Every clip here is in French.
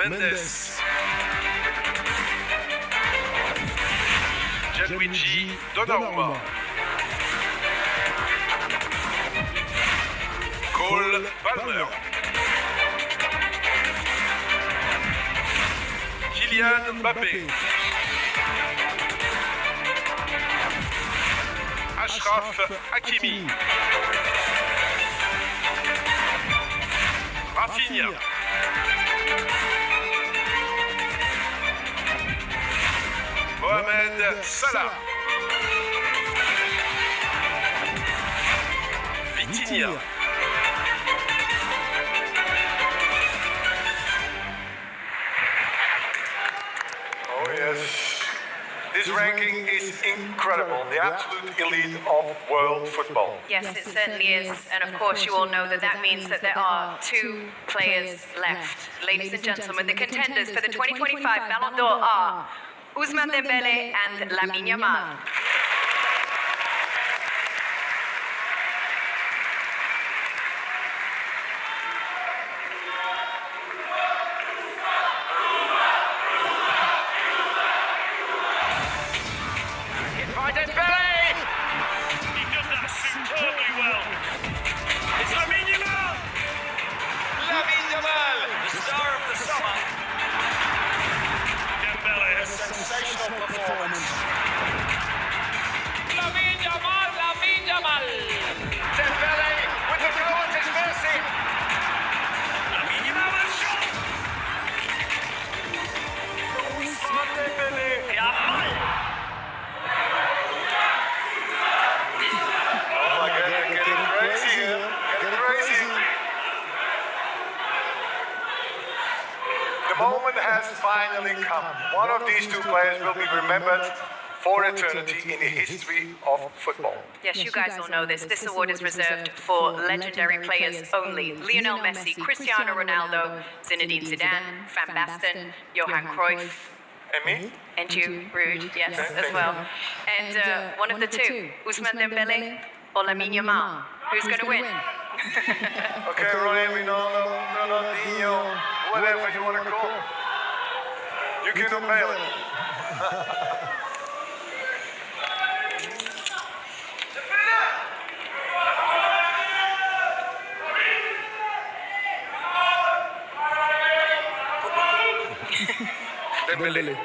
Mendes. Gianluigi Donnarumma. Cole Palmer. Kylian Mbappé. Achraf Hakimi. Rafinha. Mohamed Salah. Vitinha. Oh yes. This ranking is incredible, the absolute elite of world football. Yes, it certainly is. And of course, you all know that that means that there are two players left. Ladies and gentlemen, the contenders for the 2025 Ballon d'Or are Ousmane Dembélé and Lamine Yamal. The moment has finally come. One of these two players will be remembered for eternity in the history of football. Yes, you guys all know this. This award is reserved for legendary players only. Lionel Messi, Cristiano Ronaldo, Zinedine Zidane, Van Basten, Johan Cruyff. And me? And you, Ruud, yes, as well. And one of the two, Ousmane Dembélé or Lamine Yamal. Who's going to win? Okay, Ronnie, Ronaldinho, whatever you want to call. You can obey it. Dembélé.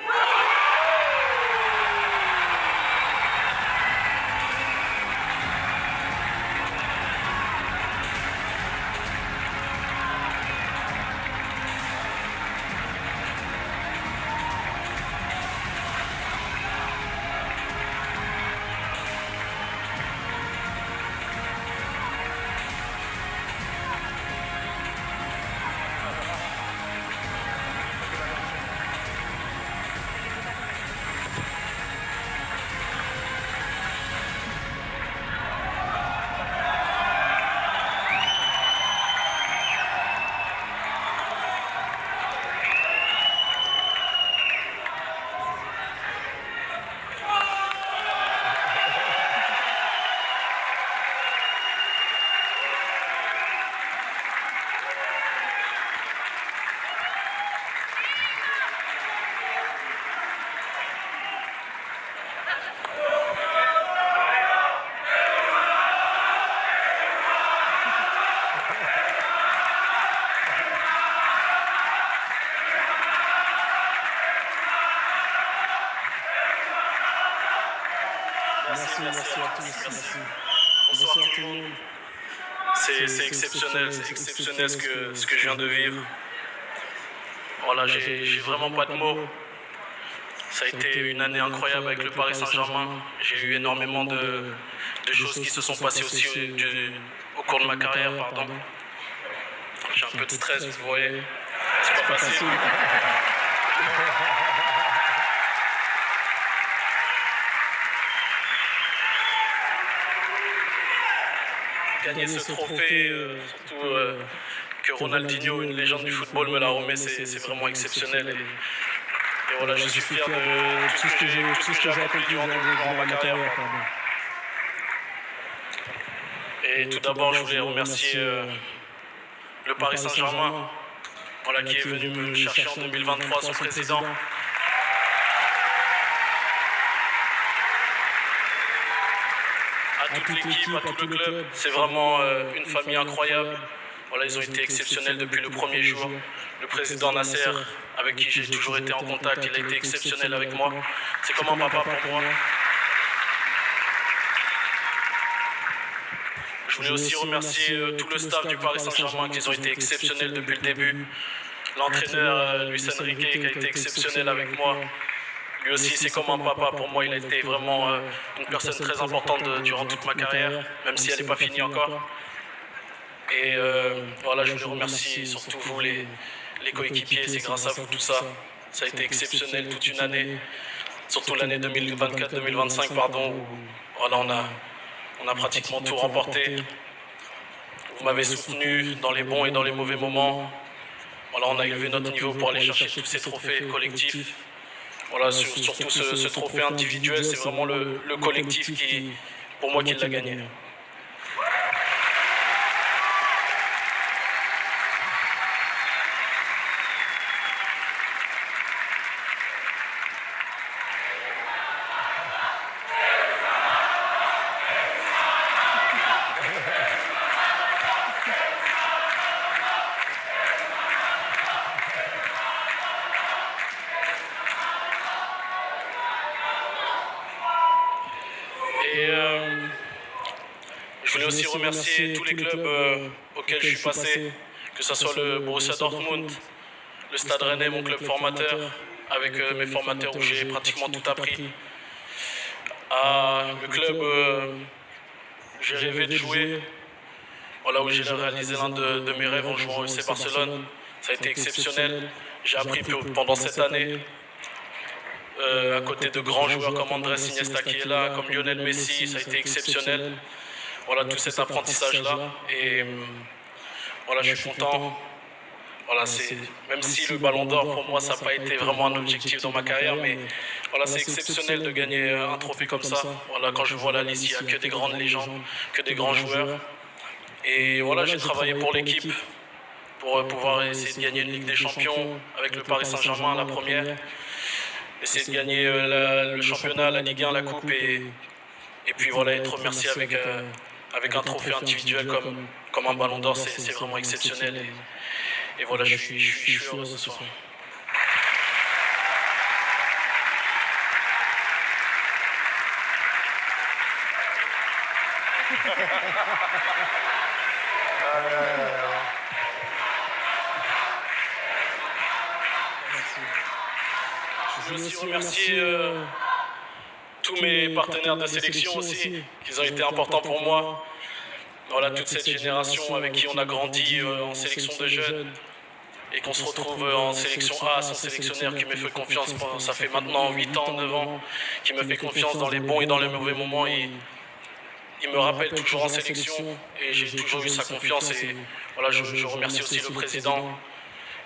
Merci à tous. Merci. Bonsoir tout le monde. C'est exceptionnel ce que je viens de vivre. Voilà, j'ai vraiment pas de mots. Ça a été une année incroyable avec le Paris Saint-Germain. J'ai eu énormément de choses qui se sont passées aussi au cours de ma carrière. Pardon. J'ai un peu de stress, vous voyez. C'est pas facile. Gagner ce trophée, surtout que Ronaldinho, une légende du football, me l'a remis, c'est vraiment exceptionnel. Et voilà, je suis fier de tout ce que j'ai accompli durant ma carrière. Et tout d'abord, je voulais remercier le Paris Saint-Germain voilà, qui est venu me chercher en 2023, son président. À toute l'équipe, à tout le club, c'est vraiment une famille incroyable. Voilà, ils ont été exceptionnels depuis le premier jour. Le président Nasser, avec qui j'ai toujours été en contact, il a été exceptionnel avec moi. C'est comme un papa pour moi. Je voulais aussi remercier tout le staff du Paris Saint-Germain qui ont été exceptionnels depuis le début. L'entraîneur Luis Enrique qui a été exceptionnel avec moi. Lui aussi, c'est comme un papa pour moi. Il a été vraiment une personne très importante durant toute ma carrière, même si elle n'est pas finie encore. Et voilà, je voulais remercier surtout vous, les coéquipiers. C'est grâce à vous tout ça. Ça a été exceptionnel toute une année, surtout l'année 2024-2025, pardon, où voilà, on a pratiquement tout remporté. Vous m'avez soutenu dans les bons et dans les mauvais moments. Voilà, on a élevé notre niveau pour aller chercher tous ces trophées collectifs. Voilà, surtout ce trophée individuel, c'est vraiment le collectif qui, pour moi, qui l'a gagné. Et je voulais aussi remercier tous les clubs auxquels je suis passé, que ce soit le Borussia Dortmund, le Stade Rennais, mon club formateur, avec mes formateurs où j'ai pratiquement tout appris. Le club où j'ai rêvé de jouer, voilà, où j'ai réalisé l'un de mes rêves en jouant au FC Barcelone. Ça a été exceptionnel. J'ai appris pendant cette année. À côté de grands joueurs comme Andrés Iniesta qui est là, comme Lionel Messi, ça a été exceptionnel. Voilà, tout cet apprentissage-là. Et voilà, je suis content. Voilà, même si le Ballon d'Or, pour moi, ça n'a pas été vraiment un objectif dans ma carrière, mais voilà, c'est exceptionnel de gagner un trophée comme ça. Voilà, quand je vois la liste, il n'y a que des grandes légendes, que des grands joueurs. Et voilà, j'ai travaillé pour l'équipe, pour pouvoir essayer de gagner une Ligue des Champions avec le Paris Saint-Germain, la première. Essayer de gagner le championnat, la Ligue 1, la Coupe, et puis voilà, être remercié avec un trophée individuel comme un Ballon d'Or, c'est vraiment exceptionnel. Et voilà, je suis heureux ce soir. Je veux aussi remercier tous mes partenaires de sélection aussi, qui ont été importants pour moi. Voilà, toute cette génération avec qui on a grandi en sélection de jeunes et qu'on se retrouve en sélection A, son sélectionneur qui me fait confiance, ça fait maintenant 8 ans, 9 ans, qui me fait confiance dans les bons et dans les mauvais moments. Et il me rappelle toujours en sélection et j'ai toujours eu sa confiance. Et voilà, je remercie aussi le président.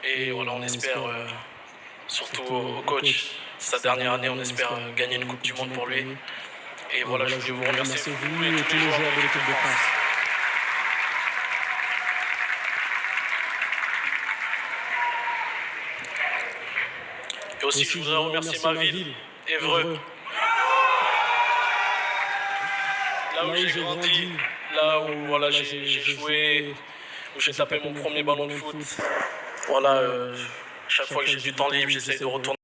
Et voilà, on espère, surtout au coach, sa dernière année, on espère gagner une Coupe du Monde pour lui. Et voilà, je voulais vous remercier, vous et tous les joueurs de l'équipe de France. Et aussi, je voudrais remercier ma ville, Évreux. Là où j'ai grandi, là où voilà, j'ai joué, où j'ai tapé mon premier ballon de foot. Voilà, chaque fois que j'ai du temps libre, j'essaie de retourner.